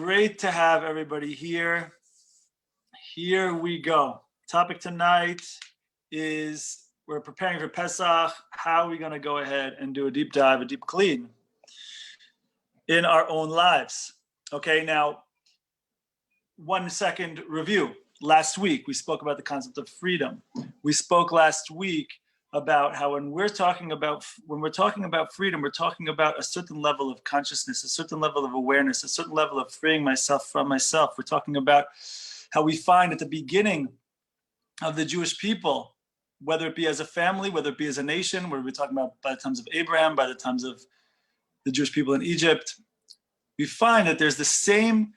Great to have everybody here. Here we go. Topic tonight is we're preparing for Pesach. How are we going to go ahead and do a deep dive, a deep clean in our own lives? Okay, now, 1 second review. Last week, we spoke about the concept of freedom. We spoke last week about how when we're talking about freedom, we're talking about a certain level of consciousness, a certain level of awareness, a certain level of freeing myself from myself. We're talking about how we find at the beginning of the Jewish people, whether it be as a family, whether it be as a nation, where we're talking about by the times of Abraham, by the times of the Jewish people in Egypt, we find that there's the same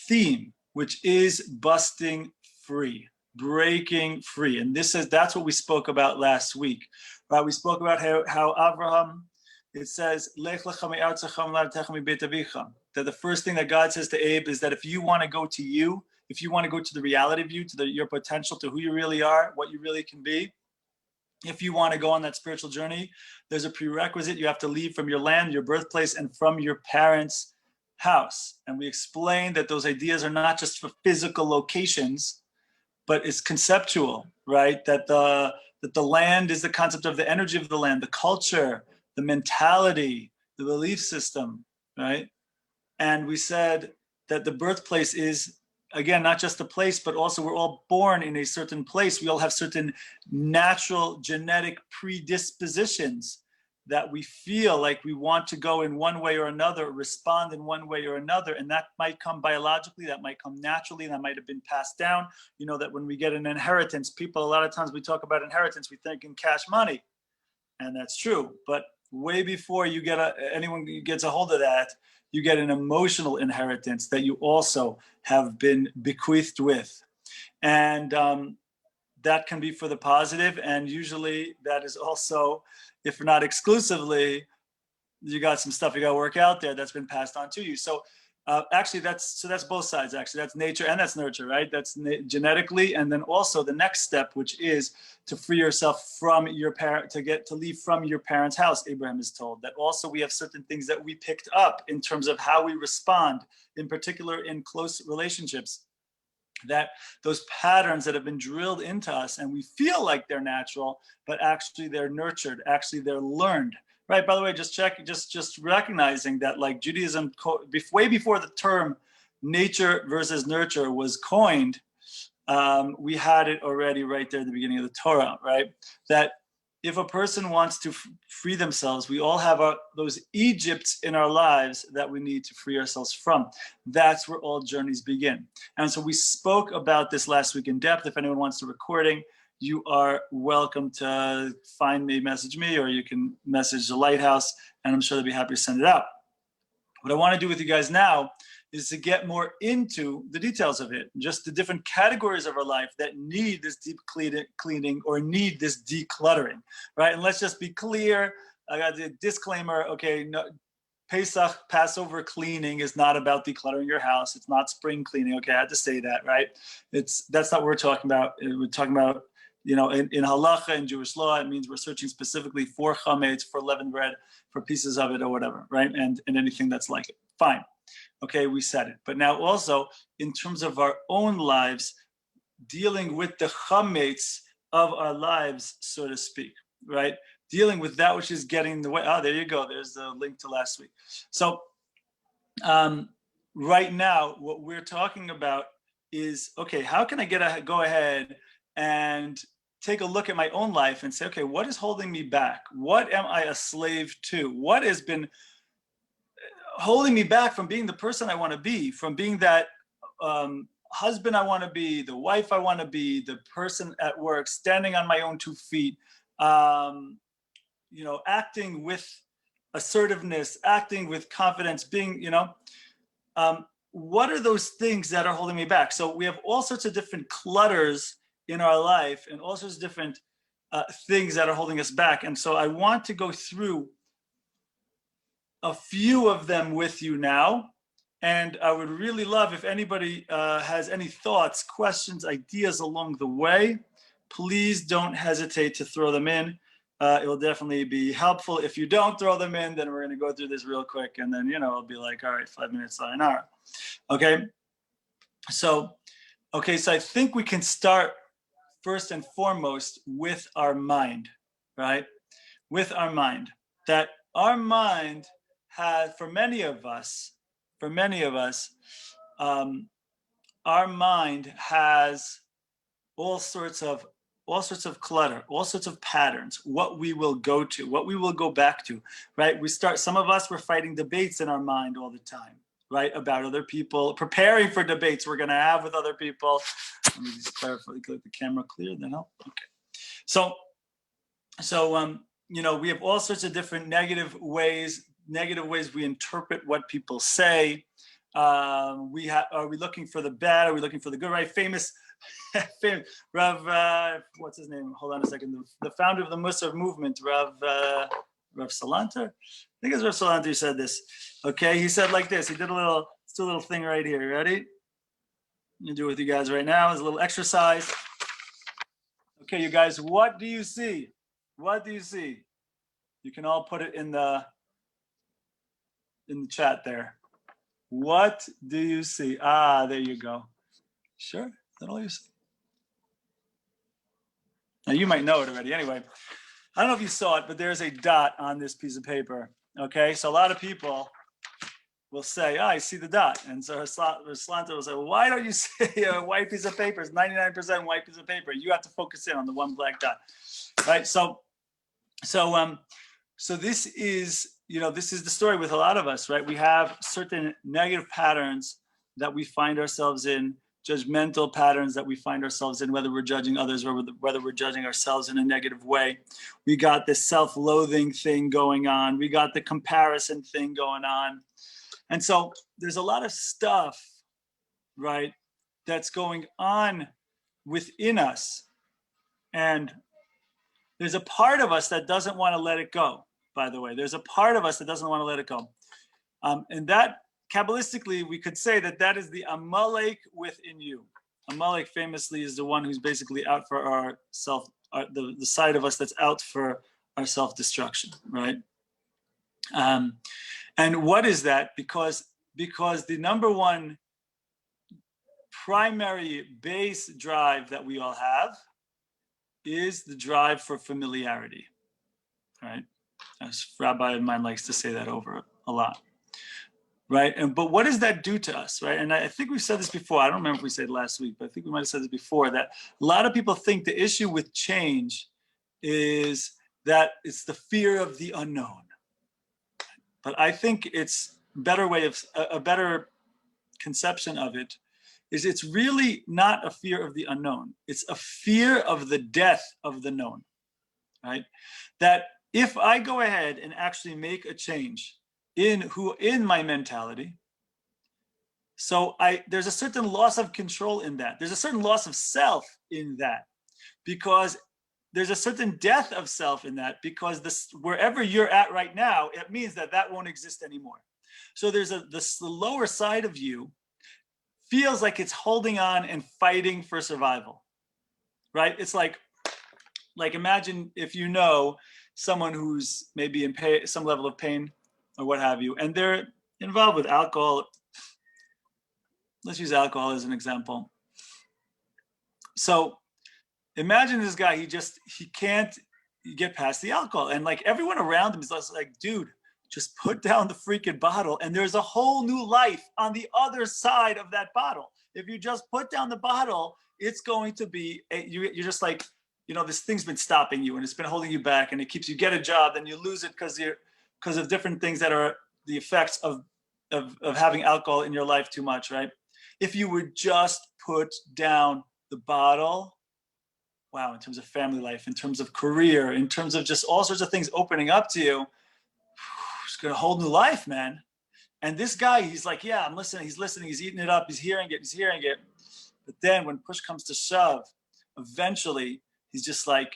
theme, which is busting free, breaking free. And that's what we spoke about last week. Right? We spoke about how Abraham, it says, that the first thing that God says to Abe is that if you want to go to you, if you want to go to the reality of you, to your potential, to who you really are, what you really can be, if you want to go on that spiritual journey, there's a prerequisite. You have to leave from your land, your birthplace, and from your parents' house. And we explained that those ideas are not just for physical locations, but it's conceptual, right? That the land is the concept of the energy of the land, the culture, the mentality, the belief system, right? And we said that the birthplace is, again, not just a place, but also we're all born in a certain place. We all have certain natural genetic predispositions that we feel like we want to go in one way or another, respond in one way or another. And that might come biologically, that might come naturally, that might have been passed down. You know that when we get an inheritance, people, a lot of times we talk about inheritance, we think in cash money. And that's true. But way before you get anyone gets a hold of that, you get an emotional inheritance that you also have been bequeathed with. And that can be for the positive, and usually that is also, if not exclusively, you got some stuff you got to work out there that's been passed on to you. So actually that's both sides. Actually, that's nature and that's nurture, right? That's genetically, and then also the next step, which is to free yourself from your parent, to leave from your parents' house. Abraham is told that also we have certain things that we picked up in terms of how we respond, in particular in close relationships, that those patterns that have been drilled into us and we feel like they're natural, but actually they're nurtured, actually they're learned, right? By the way, just recognizing that, like, Judaism, way before the term nature versus nurture was coined, we had it already right there at the beginning of the Torah, right? That if a person wants to free themselves, we all have those Egypts in our lives that we need to free ourselves from. That's where all journeys begin. And so we spoke about this last week in depth. If anyone wants the recording, you are welcome to find me, message me, or you can message the Lighthouse, and I'm sure they'll be happy to send it out. What I want to do with you guys now is to get more into the details of it, just the different categories of our life that need this deep cleaning or need this decluttering, right? And let's just be clear. I got the disclaimer. Okay, no, Passover cleaning is not about decluttering your house. It's not spring cleaning. Okay, I had to say that, right? That's not what we're talking about. We're talking about, in halacha and Jewish law, it means we're searching specifically for chametz, for leavened bread, for pieces of it or whatever, right? And anything that's like it. Fine. Okay, we said it. But now also, in terms of our own lives, dealing with the chametz of our lives, so to speak, right? Dealing with that which is getting in the way. Oh, there you go. There's the link to last week. So right now, what we're talking about is, okay, how can I go ahead and take a look at my own life and say, okay, what is holding me back? What am I a slave to? What has been holding me back from being the person I want to be, from being that husband I want to be, the wife I want to be, the person at work, standing on my own 2 feet, acting with assertiveness, acting with confidence, being, what are those things that are holding me back? So we have all sorts of different clutters in our life and all sorts of different things that are holding us back. And so I want to go through a few of them with you now. And I would really love if anybody has any thoughts, questions, ideas along the way, please don't hesitate to throw them in. It will definitely be helpful. If you don't throw them in, then we're going to go through this real quick, and then it'll be like, all right, 5 minutes, an hour. Okay. So I think we can start first and foremost with our mind, right? With our mind. That our mind has, for many of us, our mind has all sorts of clutter, all sorts of patterns, what we will go to, what we will go back to, right? Some of us were fighting debates in our mind all the time, right? About other people, preparing for debates we're going to have with other people. Let me just clarify, get the camera clear, then help. Okay. So we have all sorts of different negative ways we interpret what people say. Are we looking for the bad? Are we looking for the good? Right? Famous Rav, what's his name? Hold on a second. The founder of the Musar movement, Rav Salanter. I think it's Rav Salanter who said this. Okay, he said like this. He did a little thing right here. Ready? I'm gonna do it with you guys right now. It's a little exercise. Okay, you guys, what do you see? What do you see? You can all put it in the chat there. What do you see? Ah, there you go. Sure, is that all you see? Now you might know it already. Anyway, I don't know if you saw it, but there's a dot on this piece of paper. Okay, so a lot of people will say, I see the dot. And so Slanta will say, well, why don't you say a white piece of paper? It's 99% white piece of paper. You have to focus in on the one black dot, right? So this is, this is the story with a lot of us, right? We have certain negative patterns that we find ourselves in, judgmental patterns that we find ourselves in, whether we're judging others or whether we're judging ourselves in a negative way. We got this self-loathing thing going on. We got the comparison thing going on. And so there's a lot of stuff, right, that's going on within us. And there's a part of us that doesn't want to let it go, by the way. There's a part of us that doesn't want to let it go. And that, Kabbalistically, we could say that is the Amalek within you. Amalek famously is the one who's basically out for our the side of us that's out for our self-destruction, right? And what is that? Because the number one primary base drive that we all have is the drive for familiarity, right? As Rabbi of mine likes to say that over a lot. Right. But what does that do to us? Right. And I think we've said this before. I don't remember if we said it last week, but I think we might have said this before, that a lot of people think the issue with change is that it's the fear of the unknown. But I think it's a better conception of it is it's really not a fear of the unknown. It's a fear of the death of the known. Right. That if I go ahead and actually make a change in my mentality, so there's a certain loss of control in that. There's a certain loss of self in that, because there's a certain death of self in that, because wherever you're at right now, it means that won't exist anymore. So there's the lower side of you feels like it's holding on and fighting for survival, right? It's like imagine if someone who's maybe in pain, some level of pain, or what have you, and they're involved with alcohol. Let's use alcohol as an example. So imagine this guy, he can't get past the alcohol. And like everyone around him is like, dude, just put down the freaking bottle. And there's a whole new life on the other side of that bottle. If you just put down the bottle, it's going to be, you're just like, this thing's been stopping you and it's been holding you back, and it keeps you get a job, then you lose it because of different things that are the effects of having alcohol in your life too much, right? If you would just put down the bottle, wow, in terms of family life, in terms of career, in terms of just all sorts of things opening up to you, it's got a whole new life, man. And this guy, he's like, yeah, I'm listening, he's eating it up, he's hearing it. But then when push comes to shove, eventually he's just like,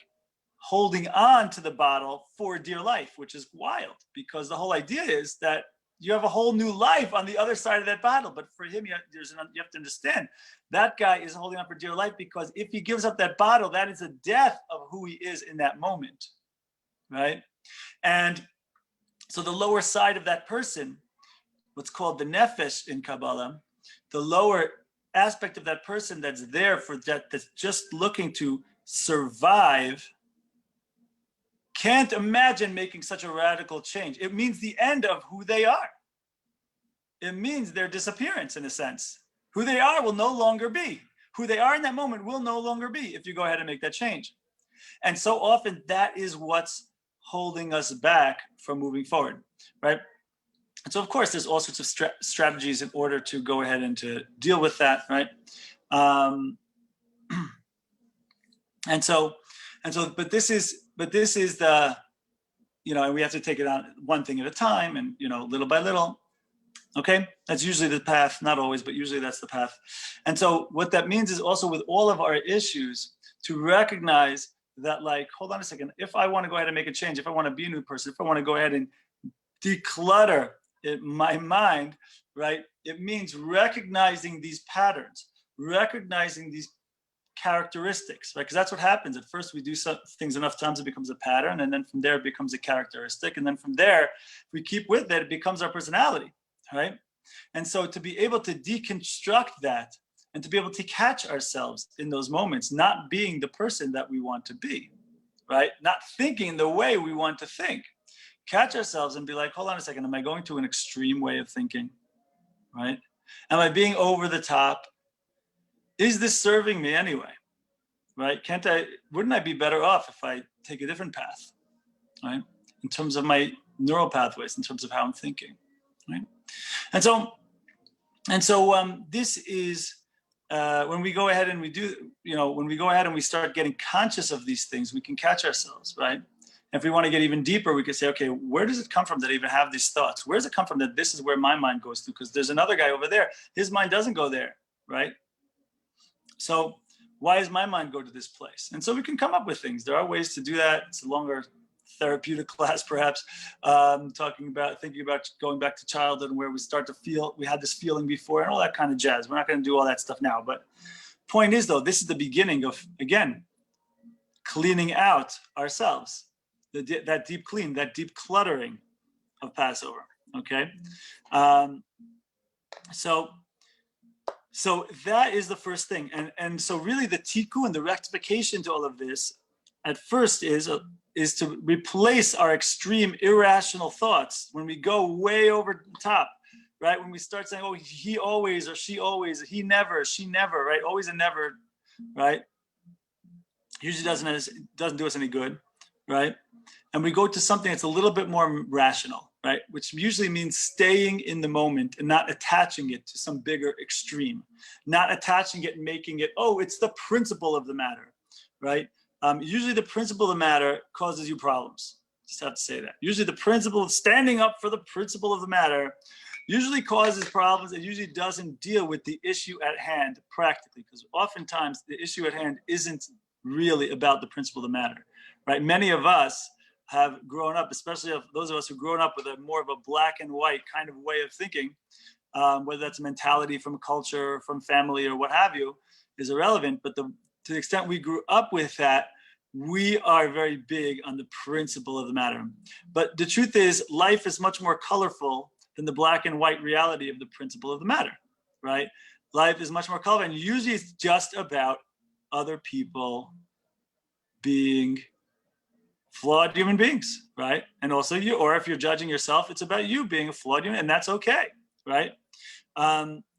holding on to the bottle for dear life, which is wild, because the whole idea is that you have a whole new life on the other side of that bottle. But for him, you have to understand that guy is holding on for dear life, because if he gives up that bottle, that is a death of who he is in that moment. right? And so the lower side of that person, what's called the nefesh in Kabbalah, the lower aspect of that person that's there for that, that's just looking to survive, can't imagine making such a radical change. It means the end of who they are. It means their disappearance, in a sense. Who they are will no longer be. Who they are in that moment will no longer be if you go ahead and make that change. And so often that is what's holding us back from moving forward, right? And so of course there's all sorts of strategies in order to go ahead and to deal with that, right? But this is the, and we have to take it on one thing at a time, and little by little. Okay, that's usually the path, not always, but usually that's the path. And so what that means is also with all of our issues to recognize that, like, hold on a second, if I want to go ahead and make a change, if I want to be a new person, if I want to go ahead and declutter my mind, right, it means recognizing these patterns, recognizing these characteristics, right? Because that's what happens. At first, we do some things enough times, it becomes a pattern, and then from there, it becomes a characteristic, and then from there, if we keep with it, it becomes our personality. Right? And so to be able to deconstruct that and to be able to catch ourselves in those moments, not being the person that we want to be, right? Not thinking the way we want to think. Catch ourselves and be like, hold on a second, am I going to an extreme way of thinking, right? Am I being over the top? Is this serving me anyway, right? Wouldn't I be better off if I take a different path, right? In terms of my neural pathways, in terms of how I'm thinking, right? And so this is when we go ahead and we do, when we go ahead and we start getting conscious of these things, we can catch ourselves, right? And if we want to get even deeper, we could say, okay, where does it come from that I even have these thoughts? Where does it come from that this is where my mind goes to? Because there's another guy over there. His mind doesn't go there, right? So why does my mind go to this place? And so we can come up with things. There are ways to do that. It's a longer therapeutic class, perhaps, thinking about going back to childhood and where we start to feel, we had this feeling before and all that kind of jazz. We're not going to do all that stuff now. But point is, though, this is the beginning of, again, cleaning out ourselves, that deep clean, that deep cluttering of Passover, okay? So that is the first thing. And so really the tikkun, the rectification to all of this, at first is to replace our extreme irrational thoughts when we go way over the top, right? When we start saying, oh, he always, or she always, he never, she never, right? Always and never, right? Usually doesn't do us any good, right? And we go to something that's a little bit more rational, right? Which usually means staying in the moment and not attaching it to some bigger extreme, not attaching it and making it, oh, it's the principle of the matter, right? Usually the principle of the matter causes you problems. Just have to say that. Usually the principle of standing up for the principle of the matter usually causes problems. It usually doesn't deal with the issue at hand practically, because oftentimes the issue at hand isn't really about the principle of the matter, right? Many of us have grown up, especially those of us who've grown up with a more of a black and white kind of way of thinking, whether that's a mentality from a culture, from family, or what have you, is irrelevant. But to the extent we grew up with that, we are very big on the principle of the matter. But the truth is, life is much more colorful than the black and white reality of the principle of the matter, right? Life is much more colorful, and usually it's just about other people being flawed human beings, right? And also you, or if you're judging yourself, it's about you being a flawed human, and that's okay, right?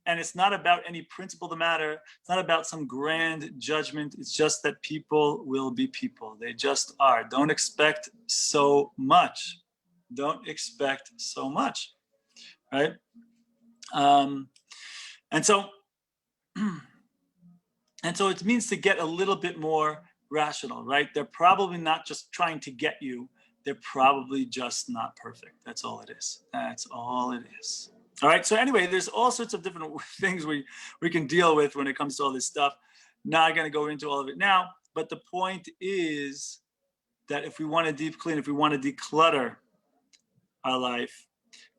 And it's not about any principle of the matter. It's not about some grand judgment. It's just that people will be people. They just are. Don't expect so much. Don't expect so much, right? And so it means to get a little bit more rational, right? They're probably not just trying to get you. They're probably just not perfect. That's all it is. That's all it is. All right, so anyway, there's all sorts of different things we can deal with when it comes to all this stuff. Not going to go into all of it now, but the point is that if we want to deep clean, if we want to declutter our life,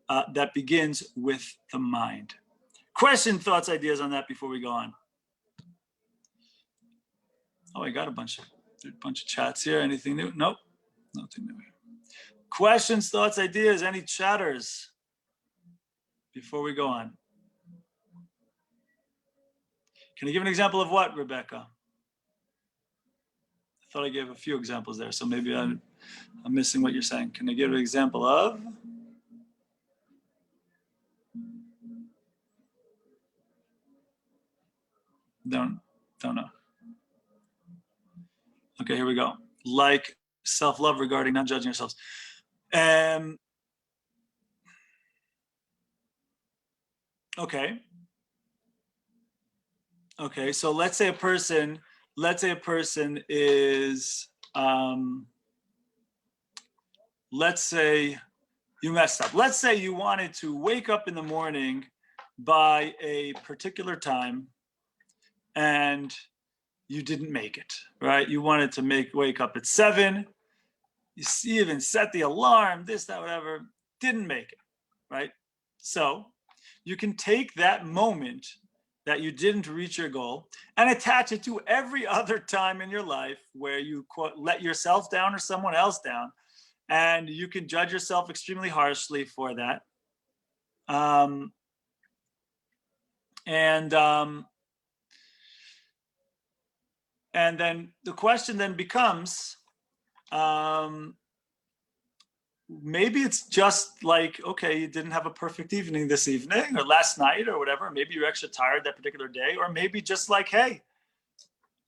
that begins with the mind. Question, thoughts, ideas on that before we go on? Oh, I got a bunch of chats here. Anything new? Nope, nothing new here. Questions, thoughts, ideas, any chatters before we go on? Can you give an example of what, Rebecca? I thought I gave a few examples there, so maybe I'm missing what you're saying. Can you give an example of? Don't know. Okay, here we go. Like self-love regarding not judging yourselves. Okay. Okay, so let's say a person is, let's say you messed up. Let's say you wanted to wake up in the morning by a particular time and you didn't make it, right? You wanted to wake up at 7. You even set the alarm, this, that, whatever, didn't make it, right? So you can take that moment that you didn't reach your goal and attach it to every other time in your life where you, quote, let yourself down or someone else down, and you can judge yourself extremely harshly for that. And then the question then becomes, maybe it's just like, okay, you didn't have a perfect evening this evening or last night or whatever. Maybe you're extra tired that particular day, or maybe just like, hey,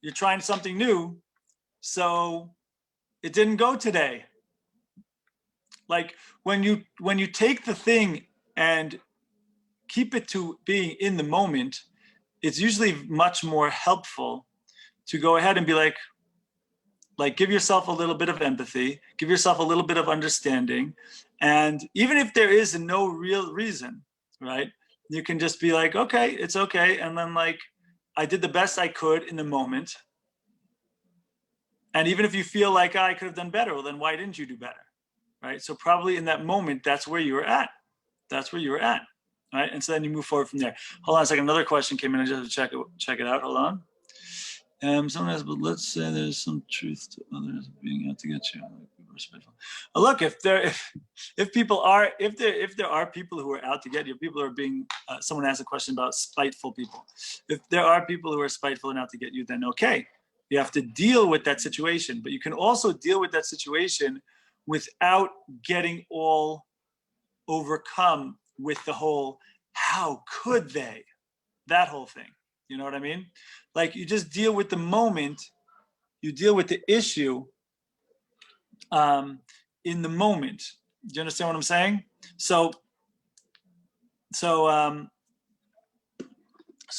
you're trying something new, so it didn't go today. Like when you take the thing and keep it to being in the moment, it's usually much more helpful to go ahead and be like give yourself a little bit of empathy, give yourself a little bit of understanding. And even if there is no real reason, right, you can just be like, okay, it's okay. And then like, I did the best I could in the moment. And even if you feel like I could have done better, well, then why didn't you do better, right? So probably in that moment, that's where you were at. That's where you were at, right? And so then you move forward from there. Hold on a second, another question came in. I just have to check it out, hold on. Someone else, but let's say there's some truth to others being out to get you. Look, if there are people who are out to get you, people are being. Someone asked a question about spiteful people. If there are people who are spiteful and out to get you, then okay, you have to deal with that situation. But you can also deal with that situation without getting all overcome with the whole "how could they," that whole thing. You know what I mean? Like you just deal with the moment, you deal with the issue in the moment. Do you understand what I'm saying? So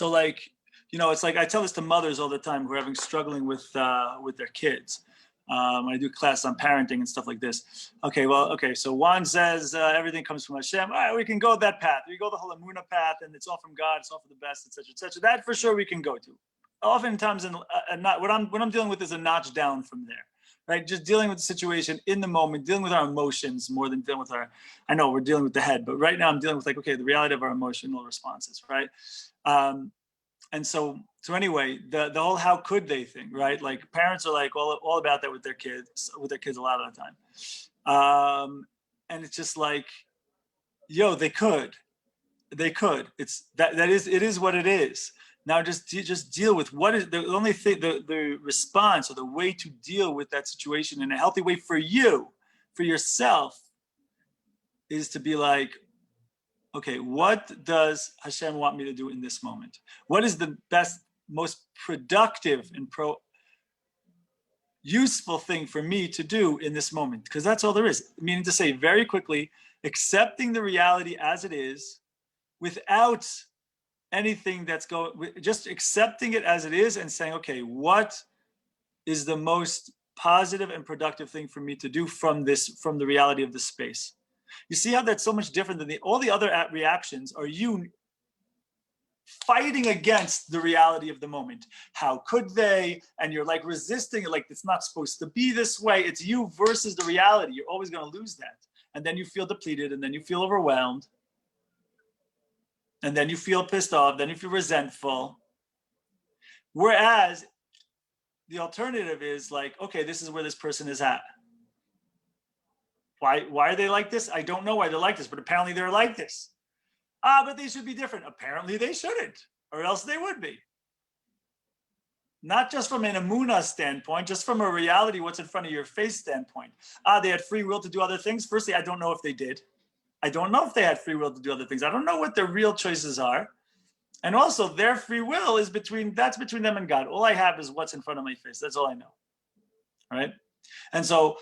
like, you know, it's like I tell this to mothers all the time who are struggling with their kids. I do class on parenting and stuff like this. Okay, so Juan says everything comes from Hashem. All right, we can go that path. We go the whole Emunah path, and it's all from God. It's all for the best, etc., etc. That for sure we can go to. Oftentimes, not what I'm dealing with is a notch down from there, right? Just dealing with the situation in the moment, dealing with our emotions more than dealing with our. I know we're dealing with the head, but right now I'm dealing with like, okay, the reality of our emotional responses, right? And so anyway, the whole "how could they" thing, right? Like parents are like all about that with their kids a lot of the time, and it's just like, yo, they could. It's it is what it is. Now just deal with what is the only thing, the response or the way to deal with that situation in a healthy way for you, for yourself, is to be like, okay, what does Hashem want me to do in this moment? What is the best, most productive and useful thing for me to do in this moment? Because that's all there is. Meaning to say, very quickly, accepting the reality as it is without anything that's just accepting it as it is and saying, okay, what is the most positive and productive thing for me to do from the reality of this space? You see how that's so much different than all the other reactions are you fighting against the reality of the moment. How could they? And you're like resisting it, like it's not supposed to be this way. It's you versus the reality. You're always going to lose that. And then you feel depleted, and then you feel overwhelmed. And then you feel pissed off, then you feel resentful. Whereas the alternative is like, okay, this is where this person is at. Why are they like this? I don't know why they're like this, but apparently they're like this. But they should be different. Apparently they shouldn't, or else they would be. Not just from an emunah standpoint, just from a reality, what's in front of your face standpoint. They had free will to do other things. Firstly, I don't know if they did. I don't know if they had free will to do other things. I don't know what their real choices are. And also their free will is between them and God. All I have is what's in front of my face. That's all I know. Right? And so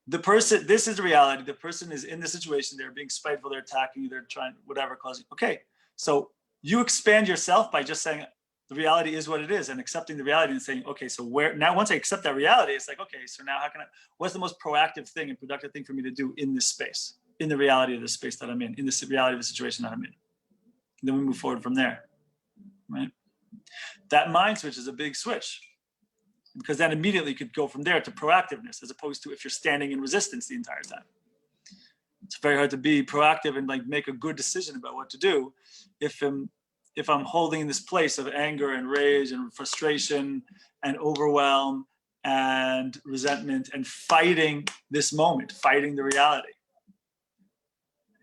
the person, this is the reality. The person is in the situation. They're being spiteful. They're attacking you. They're trying, whatever, causing. Okay. So you expand yourself by just saying, the reality is what it is, and accepting the reality and saying, okay, so where now, once I accept that reality, it's like, okay, so now what's the most proactive thing and productive thing for me to do in this space, in the reality of the space that I'm in this reality of the situation that I'm in? And then we move forward from there, right? That mind switch is a big switch, because then immediately you could go from there to proactiveness, as opposed to if you're standing in resistance the entire time. It's very hard to be proactive and like make a good decision about what to do if I'm holding this place of anger and rage and frustration and overwhelm and resentment and fighting this moment, fighting the reality.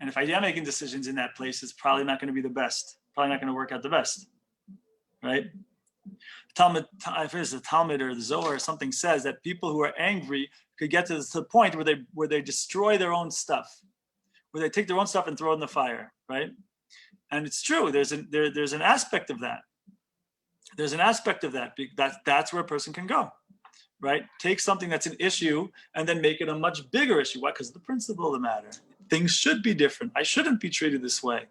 And if I am making decisions in that place, it's probably not going to be the best, probably not going to work out the best, right? Talmud, if it's the Talmud or the Zohar or something, says that people who are angry could get to the point where they destroy their own stuff, where they take their own stuff and throw it in the fire, right? And it's true. There's an aspect of that. There's an aspect of that. That's where a person can go, right? Take something that's an issue and then make it a much bigger issue. Why? Because the principle of the matter. Things should be different. I shouldn't be treated this way.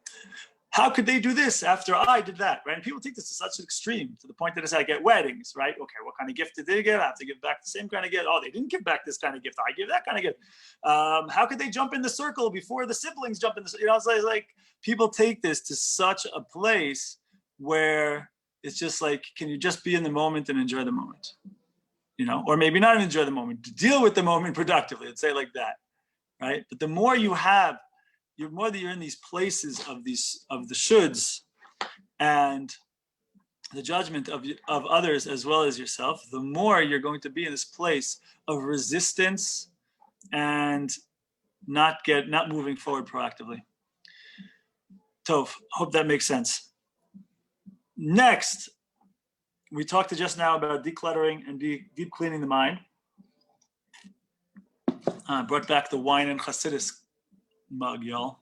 How could they do this after I did that, right? And people take this to such an extreme, to the point that it's like at weddings, right? Okay, what kind of gift did they get? I have to give back the same kind of gift. Oh, they didn't give back this kind of gift. I give that kind of gift. How could they jump in the circle before the siblings jump in the circle? You know, it's like people take this to such a place where it's just like, can you just be in the moment and enjoy the moment? You know, or maybe not enjoy the moment, deal with the moment productively, let's say it like that, right? But the more you have, the more that you're in these places of the shoulds and the judgment of others as well as yourself, the more you're going to be in this place of resistance and not moving forward proactively. Tov, hope that makes sense. Next, we talked just now about decluttering and deep cleaning the mind. Brought back the wine and Hasidus mug, y'all.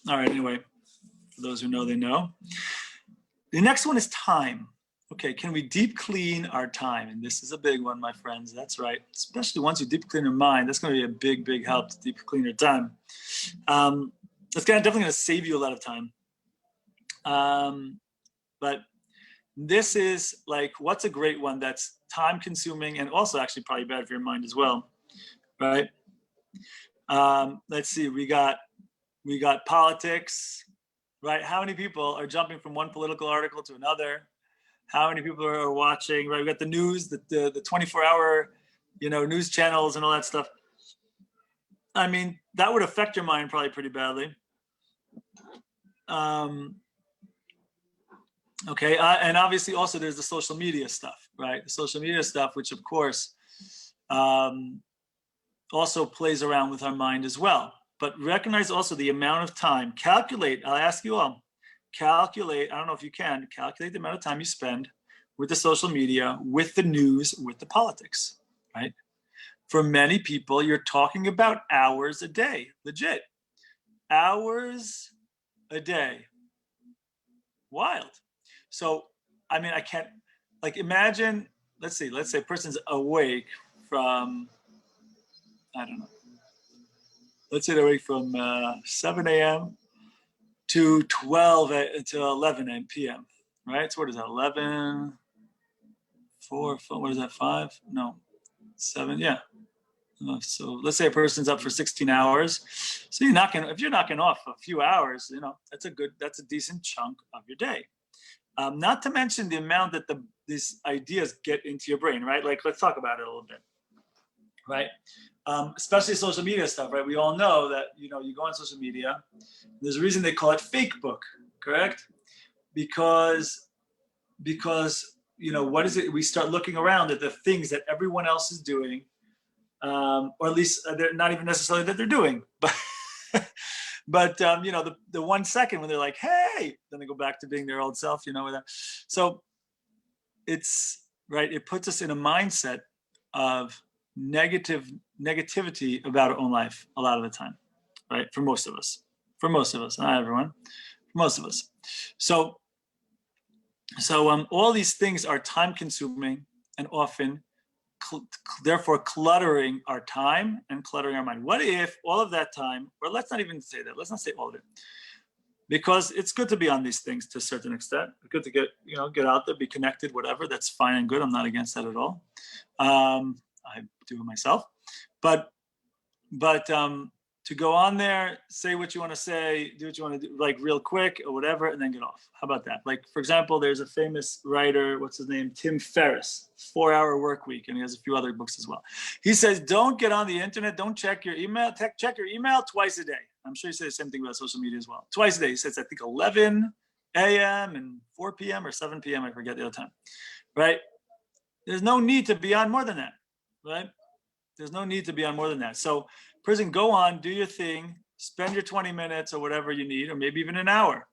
All right, anyway, for those who know, they know. The next one is time. Okay, can we deep clean our time? And this is a big one, my friends. That's right. Especially once you deep clean your mind, that's going to be a big, big help to deep clean your time. It's definitely going to save you a lot of time. But this is like, what's a great one that's time consuming and also actually probably bad for your mind as well, right? Let's see, we got politics, right? How many people are jumping from one political article to another? How many people are watching, right? We got the news, the 24-hour, news channels and all that stuff. I mean, that would affect your mind probably pretty badly. Okay, and obviously also there's the social media stuff, right? The social media stuff, which of course also plays around with our mind as well. But recognize also the amount of time. Calculate, I'll ask you all, calculate, I don't know if you can, calculate the amount of time you spend with the social media, with the news, with the politics, right? For many people, you're talking about hours a day, legit. Hours a day. Wild. So, I mean, I can't, like, imagine, let's say a person's awake from, I don't know, let's say they're awake from 7 a.m. to 11 p.m., right? So what is that, 11, 4, what is that, 5? No, 7, yeah. So let's say a person's up for 16 hours. So if you're knocking off a few hours, that's a decent chunk of your day. Not to mention the amount that these ideas get into your brain, right? Like, let's talk about it a little bit, right? Especially social media stuff, right? We all know that, you go on social media. There's a reason they call it fake book, correct? Because what is it? We start looking around at the things that everyone else is doing, or at least they're not even necessarily that they're doing, but but you know, the 1 second when they're like, hey, then they go back to being their old self, you know, with that. So it's right. It puts us in a mindset of negativity about our own life a lot of the time, right? For most of us, not everyone, for most of us. So all these things are time consuming and often therefore cluttering our time and cluttering our mind. What if all of that time, or let's not even say that, let's not say all of it, because it's good to be on these things to a certain extent. It's good to get out there, be connected, whatever. That's fine and good. I'm not against that at all. I do it myself, but to go on there, say what you want to say, do what you want to do, like real quick or whatever, and then get off. How about that? Like, for example, there's a famous writer, what's his name? Tim Ferriss, 4 Hour Work Week, and he has a few other books as well. He says, don't get on the internet, don't check your email, check your email twice a day. I'm sure he says the same thing about social media as well. Twice a day. He says, I think 11 a.m. and 4 p.m. or 7 p.m. I forget the other time, right? There's no need to be on more than that, right? There's no need to be on more than that. So person, go on, do your thing, spend your 20 minutes or whatever you need, or maybe even an hour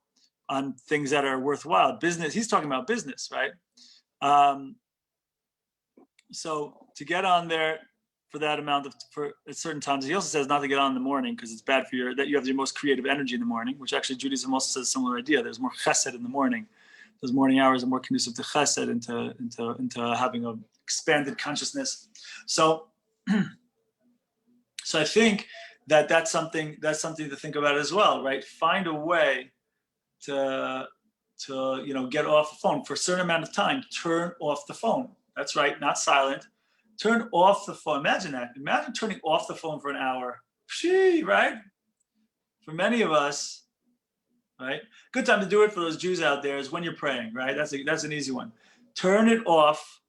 on things that are worthwhile. Business, he's talking about business, right? So to get on there for that amount for at certain times, he also says not to get on in the morning because it's bad for that you have your most creative energy in the morning, which actually Judaism also says a similar idea. There's more chesed in the morning. Those morning hours are more conducive to chesed, into having an expanded consciousness. So I think that's something to think about as well, right? Find a way to get off the phone for a certain amount of time. Turn off the phone. That's right, not silent. Turn off the phone. Imagine that. Imagine turning off the phone for an hour. Right? For many of us, right? Good time to do it for those Jews out there is when you're praying, right? That's an easy one. Turn it off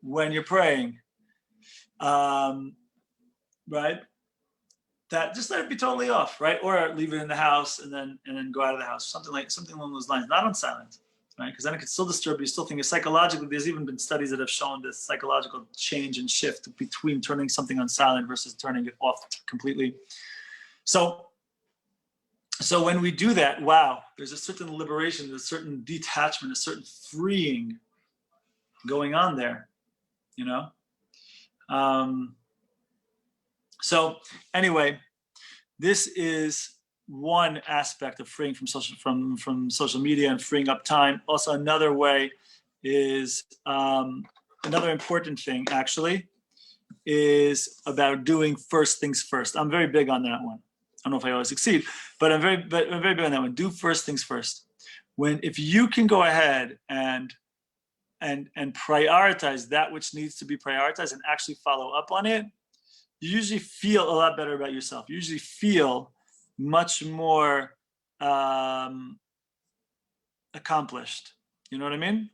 when you're praying, right? That just let it be totally off, right? Or leave it in the house and then go out of the house, something along those lines. Not on silent, right? Because then it could still disturb you. Still think psychologically. There's even been studies that have shown this psychological change and shift between turning something on silent versus turning it off completely. So when we do that, wow, there's a certain liberation, there's a certain detachment, a certain freeing going on there, you know. So anyway, this is one aspect of freeing from social media and freeing up time. Also, another way is another important thing actually is about doing first things first. I'm very big on that one. I don't know if I always succeed, but I'm very big on that one. Do first things first. If you can go ahead and prioritize that which needs to be prioritized and actually follow up on it, you usually feel a lot better about yourself. You usually feel much more accomplished. You know what I mean?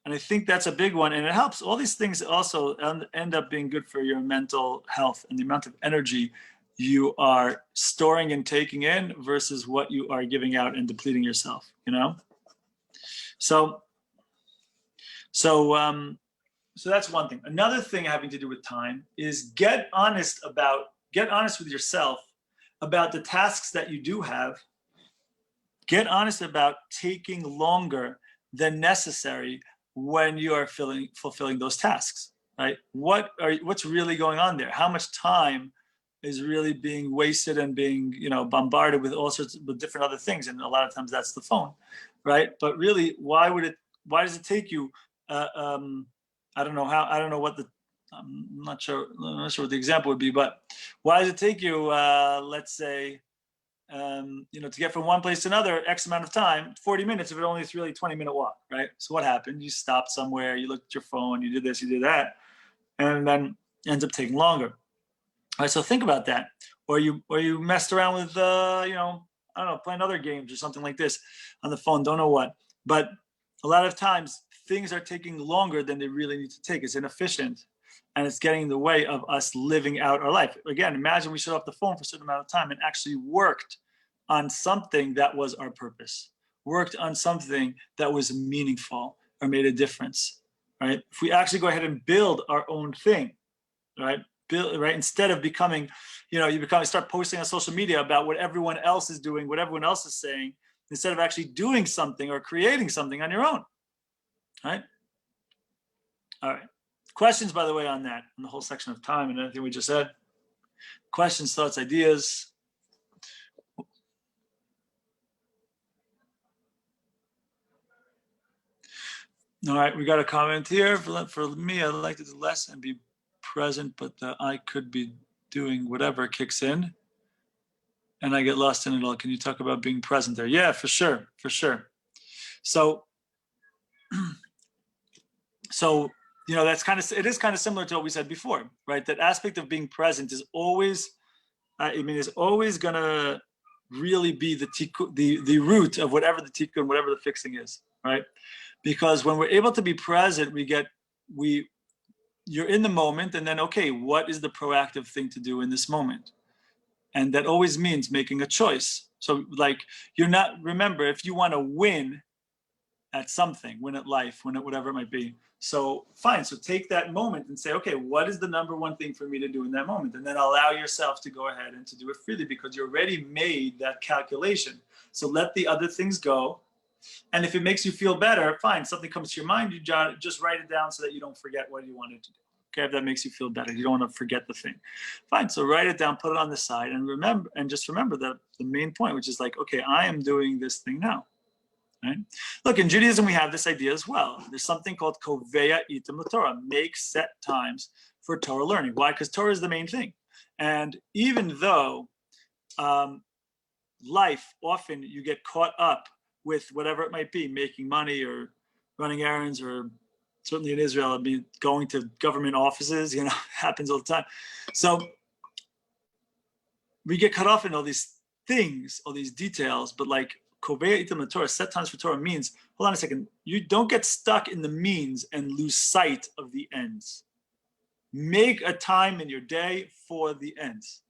And I think that's a big one. And it helps. All these things also end up being good for your mental health and the amount of energy you are storing and taking in versus what you are giving out and depleting yourself, you know? So that's one thing. Another thing having to do with time is get honest with yourself about the tasks that you do have. Get honest about taking longer than necessary when you are fulfilling those tasks, right? What's really going on there? How much time is really being wasted and being, bombarded with all sorts of different other things? And a lot of times that's the phone, right? But really, why does it take you, I'm not sure what the example would be, but why does it take you, let's say, to get from one place to another, X amount of time, 40 minutes, if it only is really a 20-minute walk, right? So what happened? You stopped somewhere, you looked at your phone, you did this, you did that, and then it ends up taking longer. All right, so think about that. Or you messed around with, playing other games or something like this on the phone, don't know what. But a lot of times things are taking longer than they really need to take. It's inefficient and it's getting in the way of us living out our life. Again, imagine we shut off the phone for a certain amount of time and actually worked on something that was our purpose, worked on something that was meaningful or made a difference, right? If we actually go ahead and build our own thing, right? build, right? Instead of becoming, you start posting on social media about what everyone else is doing, what everyone else is saying, instead of actually doing something or creating something on your own, right? All right. Questions, by the way, on that, on the whole section of time and everything we just said. Questions, thoughts, ideas. All right, we got a comment here. For me, I'd like to do less and be present, but I could be doing whatever kicks in and I get lost in it all. Can you talk about being present there? Yeah, for sure, for sure. So that's it is kind of similar to what we said before, right? That aspect of being present is always, is always gonna really be the root of whatever the tikkun, whatever the fixing is, right? Because when we're able to be present, you're in the moment, and then, okay, what is the proactive thing to do in this moment? And that always means making a choice. So remember, if you want to win at something, win at life, win at whatever it might be. So fine, so take that moment and say, okay, what is the number one thing for me to do in that moment? And then allow yourself to go ahead and to do it freely, because you already made that calculation. So let the other things go. And if it makes you feel better, fine, something comes to your mind, you just write it down so that you don't forget what you wanted to do. Okay, if that makes you feel better, you don't want to forget the thing. Fine, so write it down, put it on the side, and just remember that the main point, which is like, okay, I am doing this thing now. Right? Look, in Judaism, we have this idea as well. There's something called koveya itam Torah, make set times for Torah learning. Why? Because Torah is the main thing. And even though life, often you get caught up with whatever it might be, making money or running errands, or certainly in Israel, going to government offices, happens all the time. So we get caught off in all these things, all these details, but like koveya itam Torah, set times for Torah, means, hold on a second, you don't get stuck in the means and lose sight of the ends. Make a time in your day for the ends,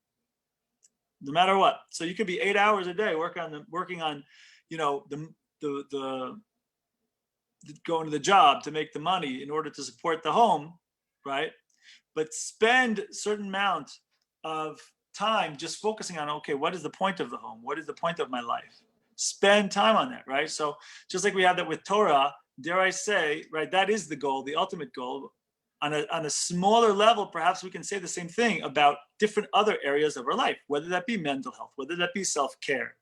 no matter what. So you could be 8 hours a day working on going to the job to make the money in order to support the home, right? But spend a certain amount of time just focusing on, okay, what is the point of the home? What is the point of my life? Spend time on that, right? So just like we have that with Torah, dare I say, right, that is the goal, the ultimate goal. On a smaller level, perhaps we can say the same thing about different other areas of our life, whether that be mental health, whether that be self-care,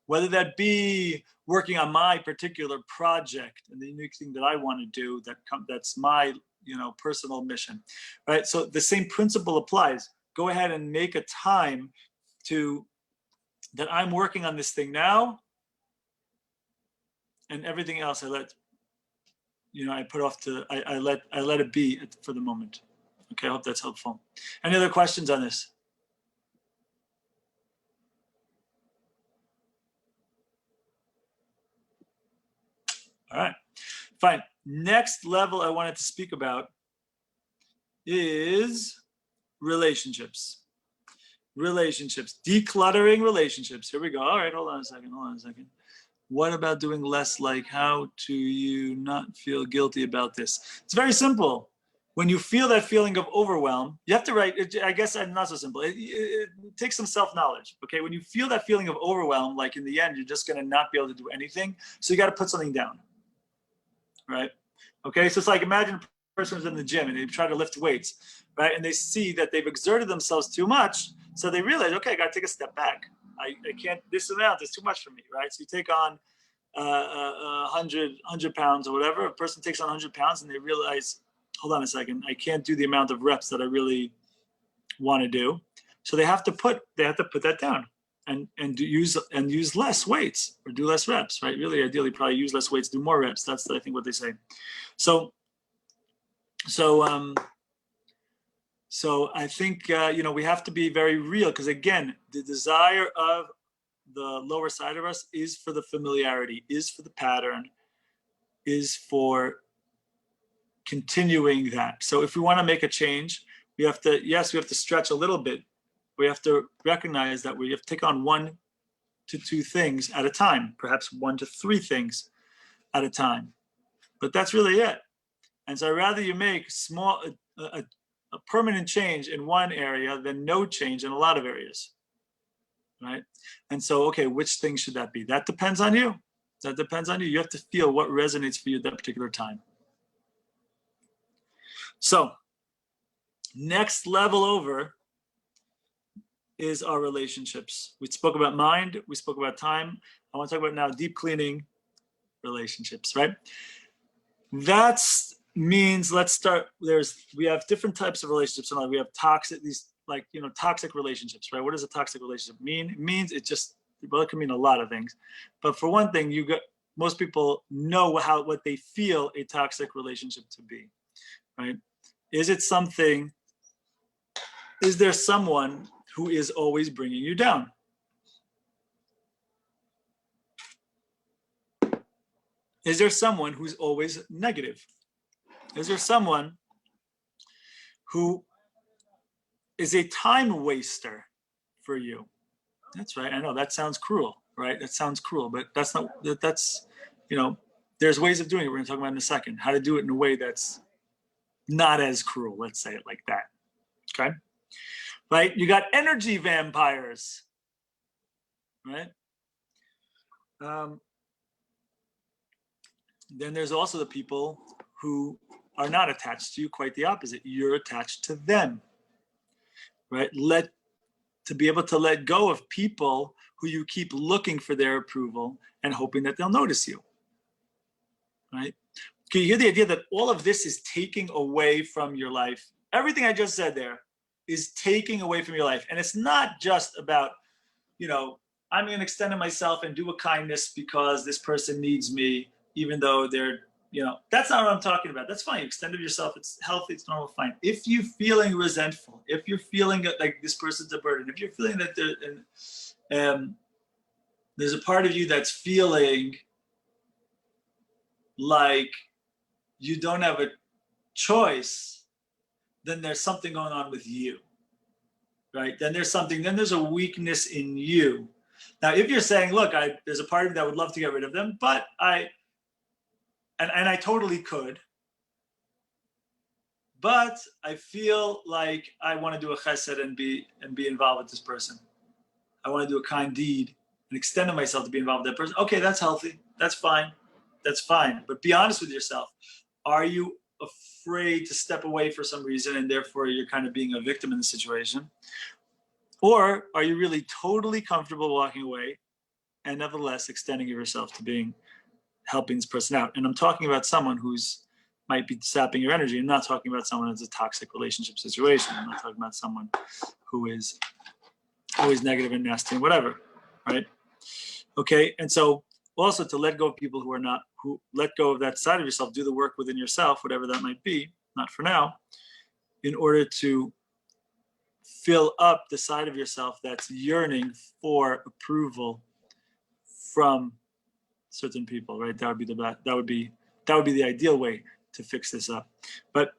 whether that be working on my particular project and the unique thing that I want to do, that's my personal mission, right? So the same principle applies. Go ahead and make a time that I'm working on this thing now, and everything else I put off I let it be for the moment. Okay, I hope that's helpful. Any other questions on this? All right, fine. Next level I wanted to speak about is relationships. Decluttering relationships. Here we go. All right, hold on a second. What about doing less? Like, how do you not feel guilty about this? It's very simple. When you feel that feeling of overwhelm, you have to write, I guess I'm not so simple. It takes some self-knowledge, okay? When you feel that feeling of overwhelm, like in the end, you're just gonna not be able to do anything. So you gotta put something down, right? Okay, so it's like, imagine a person who's in the gym and they try to lift weights, right? And they see that they've exerted themselves too much. So they realize, okay, I gotta take a step back. I can't, this amount is too much for me, right? So you take on 100 pounds or whatever. A person takes on 100 pounds and they realize, hold on a second, I can't do the amount of reps that I really want to do. So they have to put that down and use less weights or do less reps, right? Really, ideally, probably use less weights, do more reps. That's, I think, what they say. So I think we have to be very real, because again, the desire of the lower side of us is for the familiarity, is for the pattern, is for continuing that. So if we want to make a change, we have to stretch a little bit. We have to recognize that we have to take on 1 to 2 things at a time, perhaps 1 to 3 things at a time. But that's really it. And so I'd rather you make a permanent change in one area than no change in a lot of areas, right? And so, okay, which thing should that be? That depends on you. That depends on you. You have to feel what resonates for you at that particular time. So, next level over is our relationships. We spoke about mind, we spoke about time. I want to talk about now deep cleaning relationships, right? That means, let's start, we have different types of relationships in life. We have toxic, toxic relationships, right? What does a toxic relationship mean? It means it can mean a lot of things. But for one thing, most people know what they feel a toxic relationship to be, right? Is there someone who is always bringing you down? Is there someone who's always negative? Is there someone who is a time waster for you? That's right. I know that sounds cruel, right? That sounds cruel, but that's there's ways of doing it. We're going to talk about in a second, how to do it in a way that's not as cruel. Let's say it like that. Okay. Right. You got energy vampires, right? Then there's also the people who are not attached to you, quite the opposite. You're attached to them, right? To be able to let go of people who you keep looking for their approval and hoping that they'll notice you, right? Can you hear the idea that all of this is taking away from your life? Everything I just said there is taking away from your life. And it's not just about, I'm going to extend myself and do a kindness because this person needs me, even though they're, that's not what I'm talking about. That's fine. You extended yourself. It's healthy. It's normal. Fine. If you're feeling resentful, if you're feeling like this person's a burden, if you're feeling that there's a part of you that's feeling like you don't have a choice, then there's something going on with you, right? Then there's a weakness in you. Now, if you're saying, look, there's a part of me that would love to get rid of them, but I totally could, but I feel like I want to do a chesed and be involved with this person. I want to do a kind deed and extend myself to be involved with that person. Okay, that's healthy. That's fine. That's fine. But be honest with yourself. Are you afraid to step away for some reason and therefore you're kind of being a victim in the situation? Or are you really totally comfortable walking away and nevertheless extending yourself to helping this person out? And I'm talking about someone who's might be sapping your energy. I'm not talking about someone who's a toxic relationship situation. I'm not talking about someone who is always negative and nasty and whatever, right? Okay, and so also to let go of people who let go of that side of yourself, do the work within yourself, whatever that might be, not for now, in order to fill up the side of yourself that's yearning for approval from certain people, right? That would be the ideal way to fix this up. But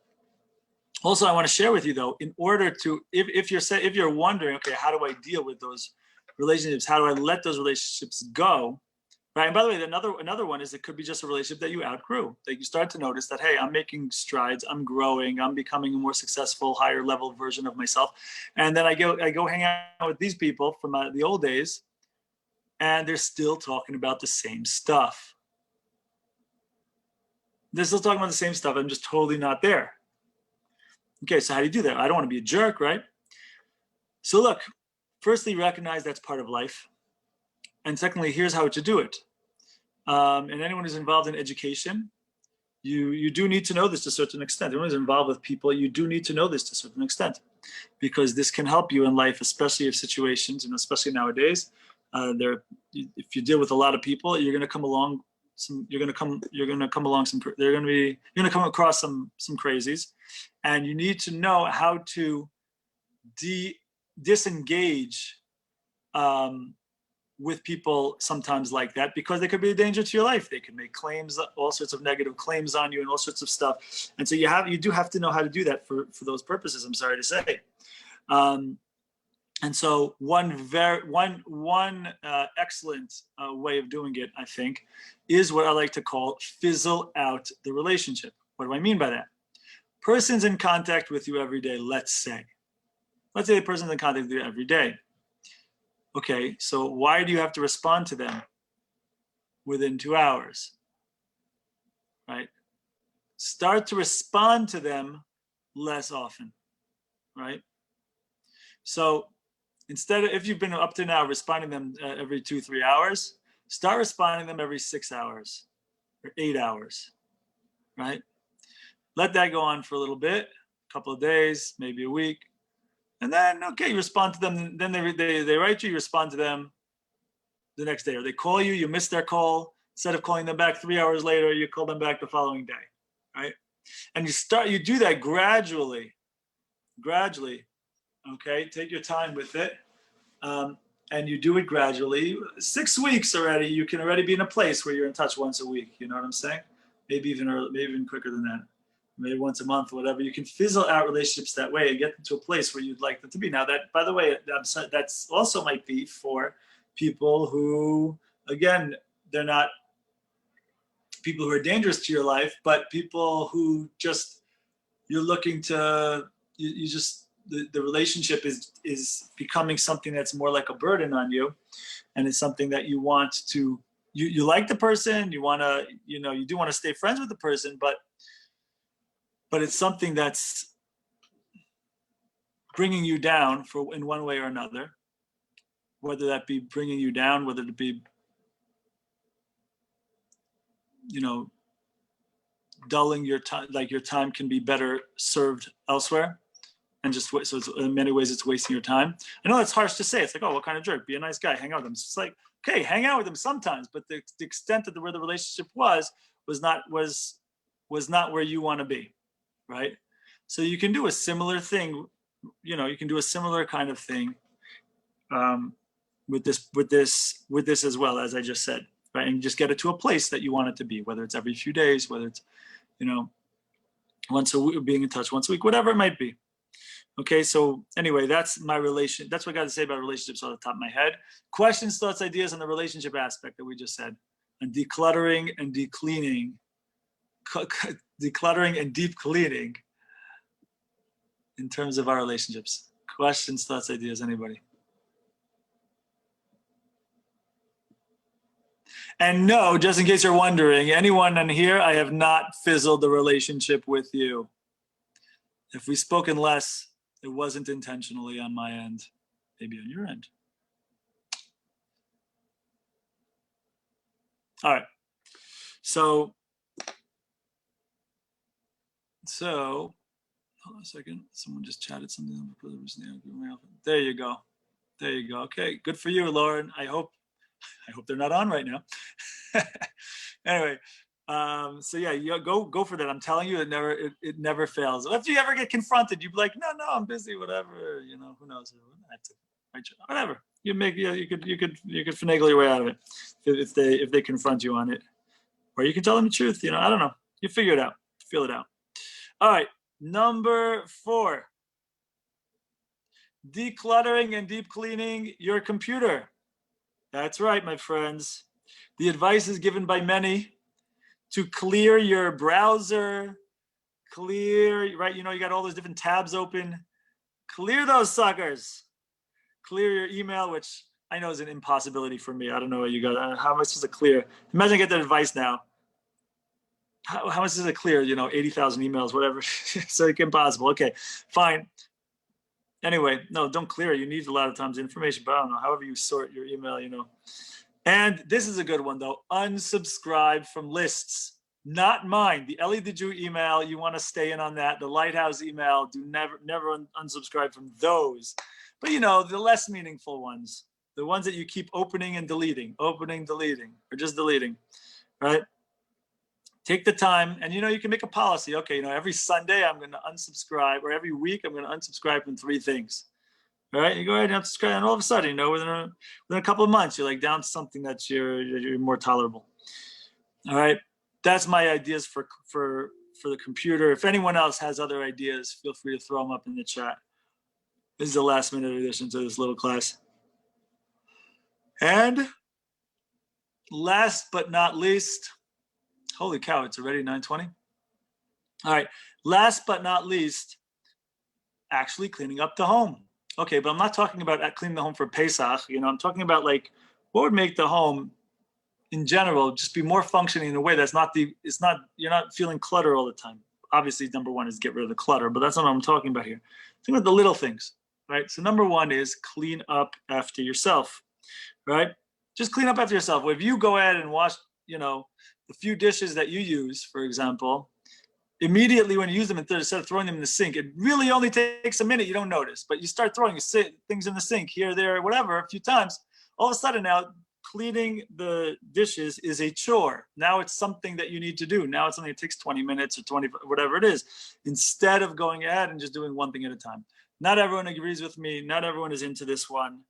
also I want to share with you though, in order to, if you're wondering, okay, how do I deal with those relationships? How do I let those relationships go? Right. And by the way, another one is it could be just a relationship that you outgrew, that you start to notice that, hey, I'm making strides, I'm growing, I'm becoming a more successful, higher level version of myself. And then I go hang out with these people from the old days, and they're still talking about the same stuff. They're still talking about the same stuff. I'm just totally not there. Okay, so how do you do that? I don't want to be a jerk, right? So look, firstly, recognize that's part of life. And secondly, here's how to do it. And anyone who's involved in education, you do need to know this to a certain extent. Anyone who's involved with people, you do need to know this to a certain extent, because this can help you in life, especially if situations, especially nowadays, if you deal with a lot of people, you're going to come across some crazies, and you need to know how to disengage with people sometimes like that, because they could be a danger to your life. They can make claims, all sorts of negative claims on you and all sorts of stuff. And so you do have to know how to do that for those purposes, I'm sorry to say. And so one excellent way of doing it, I think, is what I like to call fizzle out the relationship. What do I mean by that? Person's in contact with you every day, let's say. Let's say the person's in contact with you every day. Okay, so why do you have to respond to them within 2 hours? Right? Start to respond to them less often, right? So instead of, if you've been up to now responding to them every 2-3 hours, start responding to them every 6 hours or 8 hours, right? Let that go on for a little bit, a couple of days, maybe a week. And then, okay, you respond to them. Then they write you respond to them the next day. Or they call you, you miss their call. Instead of calling them back 3 hours later, you call them back the following day, right? And you do that gradually, okay? Take your time with it. And you do it gradually. 6 weeks already, you can already be in a place where you're in touch once a week. You know what I'm saying? Maybe even quicker than that. Maybe once a month, whatever. You can fizzle out relationships that way and get them to a place where you'd like them to be. Now, that, by the way, that's also might be for people who, again, they're not people who are dangerous to your life, but people who just, you're looking to, you just, the relationship is becoming something that's more like a burden on you. And it's something that you want to, you like the person, you want to, you do want to stay friends with the person, but it's something that's bringing you down in one way or another, whether that be bringing you down, whether it be, dulling your time, like your time can be better served elsewhere. And just, so it's, in many ways, it's wasting your time. I know that's harsh to say. It's like, oh, what kind of jerk? Be a nice guy, hang out with them. It's like, okay, hang out with them sometimes, but the extent of where the relationship was not where you want to be, right? So you can do a similar thing, you can do a similar kind of thing with this as well, as I just said, right? And just get it to a place that you want it to be, whether it's every few days, whether it's, once a week, being in touch once a week, whatever it might be. Okay, so anyway, that's what I got to say about relationships off the top of my head. Questions, thoughts, ideas on the relationship aspect that we just said, and decluttering and deep cleaning in terms of our relationships. Questions, thoughts, ideas, anybody? And no, just in case you're wondering, anyone in here, I have not fizzled the relationship with you. If we've spoken less, it wasn't intentionally on my end, maybe on your end. All right. So hold on a second. Someone just chatted something. There you go. Okay, good for you, Lauren. I hope they're not on right now. Anyway, so yeah, you go for that. I'm telling you, it never fails. If you ever get confronted, you'd be like, no, I'm busy, whatever. Who knows? Whatever. You could finagle your way out of it if they confront you on it, or you can tell them the truth. I don't know. You figure it out. Feel it out. All right, number 4. Decluttering and deep cleaning your computer. That's right, my friends. The advice is given by many to clear your browser, right? You got all those different tabs open. Clear those suckers. Clear your email, which I know is an impossibility for me. I don't know what you got. How am I supposed to clear? Imagine I get that advice now. How much does it clear? 80,000 emails, whatever. It's like impossible. Okay, fine. Anyway, no, don't clear it. You need a lot of times information, but I don't know. However you sort your email, And this is a good one, though. Unsubscribe from lists. Not mine. The Ellie the Jew email, you want to stay in on that. The Lighthouse email, do never unsubscribe from those. But, the less meaningful ones. The ones that you keep opening and deleting, or just deleting, right? Take the time, and you can make a policy. Okay, every Sunday I'm going to unsubscribe, or every week I'm going to unsubscribe from 3 things. All right, you go ahead and unsubscribe, and all of a sudden, within a couple of months, you're like down to something that you're more tolerable. All right, that's my ideas for the computer. If anyone else has other ideas, feel free to throw them up in the chat. This is the last minute addition to this little class. And last but not least, holy cow, it's already 9:20. All right, last but not least, actually cleaning up the home. Okay, but I'm not talking about cleaning the home for Pesach. I'm talking about like what would make the home in general just be more functioning in a way that's not you're not feeling clutter all the time. Obviously, number one is get rid of the clutter, but that's not what I'm talking about here. Think about the little things, right? So number one is clean up after yourself, right? Just clean up after yourself. If you go ahead and wash, the few dishes that you use, for example, immediately when you use them, instead of throwing them in the sink, it really only takes a minute. You don't notice, but you start throwing things in the sink here, there, whatever, a few times. All of a sudden now, cleaning the dishes is a chore. Now it's something that you need to do. Now it's something that takes 20 minutes or 20, whatever it is, instead of going ahead and just doing one thing at a time. Not everyone agrees with me. Not everyone is into this one.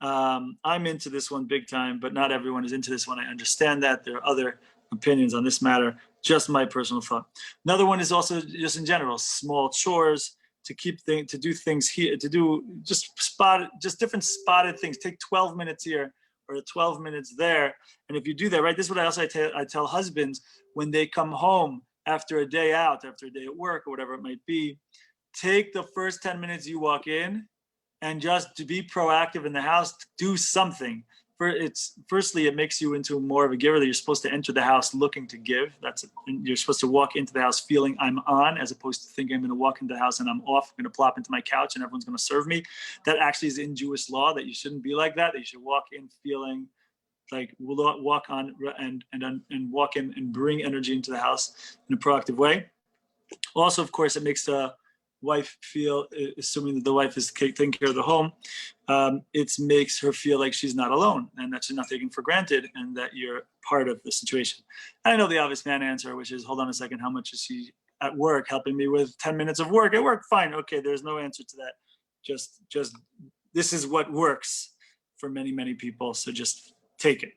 I'm into this one big time, but not everyone is into this one. I understand that. There are other opinions on this matter. Just my personal thought. Another one is also just in general, small chores to do things here, to do just different spotted things. Take 12 minutes here or 12 minutes there. And if you do that, right, this is what I tell husbands when they come home after a day out, after a day at work or whatever it might be, take the first 10 minutes you walk in and just to be proactive in the house, do something. Firstly, it makes you into more of a giver, that you're supposed to enter the house looking to give. You're supposed to walk into the house feeling I'm on, as opposed to thinking I'm going to walk into the house and I'm off. I'm going to plop into my couch and everyone's going to serve me. That actually is in Jewish law, that you shouldn't be like that. That you should walk in feeling like walk on and walk in and bring energy into the house in a proactive way. Also, of course, it makes the wife feel, assuming that the wife is taking care of the home, it makes her feel like she's not alone and that she's not taken for granted and that you're part of the situation. And I know the obvious man answer, which is, hold on a second, how much is she at work helping me with 10 minutes of work at work? Fine, okay, there's no answer to that. Just this is what works for many, many people, so just take it.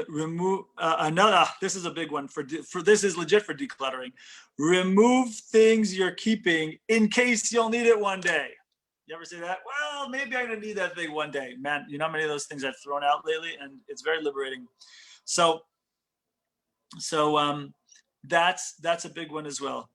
Remove another. This is a big one for this is legit for decluttering. Remove things you're keeping in case you'll need it one day. You ever say that? Well, maybe I'm gonna need that thing one day. Man, you know how many of those things I've thrown out lately, and it's very liberating. So that's a big one as well.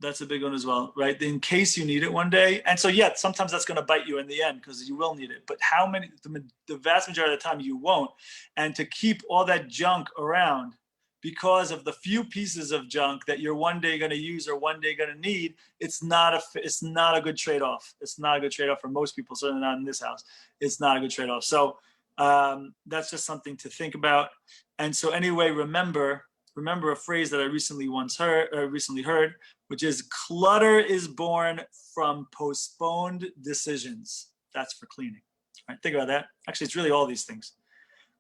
That's a big one as well, right? In case you need it one day. And so, yeah, sometimes that's going to bite you in the end because you will need it. But the vast majority of the time you won't. And to keep all that junk around because of the few pieces of junk that you're one day going to use or one day going to need, it's not a good trade-off. It's not a good trade-off for most people, certainly not in this house. It's not a good trade-off. So that's just something to think about. And so anyway, remember a phrase that I recently heard, which is clutter is born from postponed decisions. That's for cleaning. All right, think about that. Actually, it's really all these things.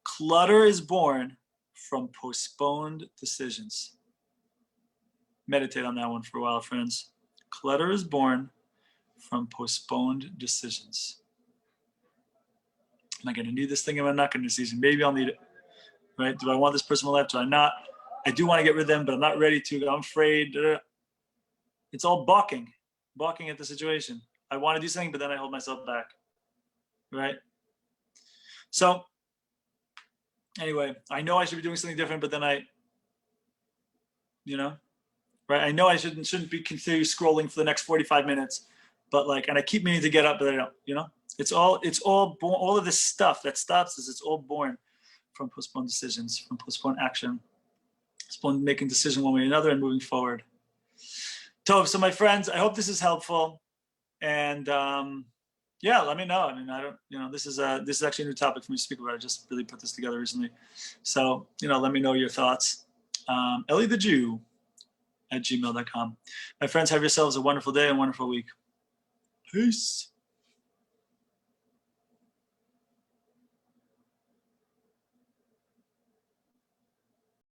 Clutter is born from postponed decisions. Meditate on that one for a while, friends. Clutter is born from postponed decisions. Am I going to need this thing? Am I not going to need this? Maybe I'll need it. Right? Do I want this person in my life? Do I not? I do want to get rid of them, but I'm not ready to. I'm afraid. It's all balking at the situation. I want to do something, but then I hold myself back. Right? So, anyway, I know I should be doing something different, but then right? I know I shouldn't be continue scrolling for the next 45 minutes, but and I keep meaning to get up, but I don't. It's all born. All of this stuff that stops us, it's all born from postponed decisions, from postponed action, postponed making decision one way or another and moving forward. Tov, so my friends, I hope this is helpful. And yeah, let me know. I mean, I don't, this is actually a new topic for me to speak about. I just really put this together recently. So, let me know your thoughts. EllieTheJew @gmail.com. My friends, have yourselves a wonderful day and wonderful week. Peace.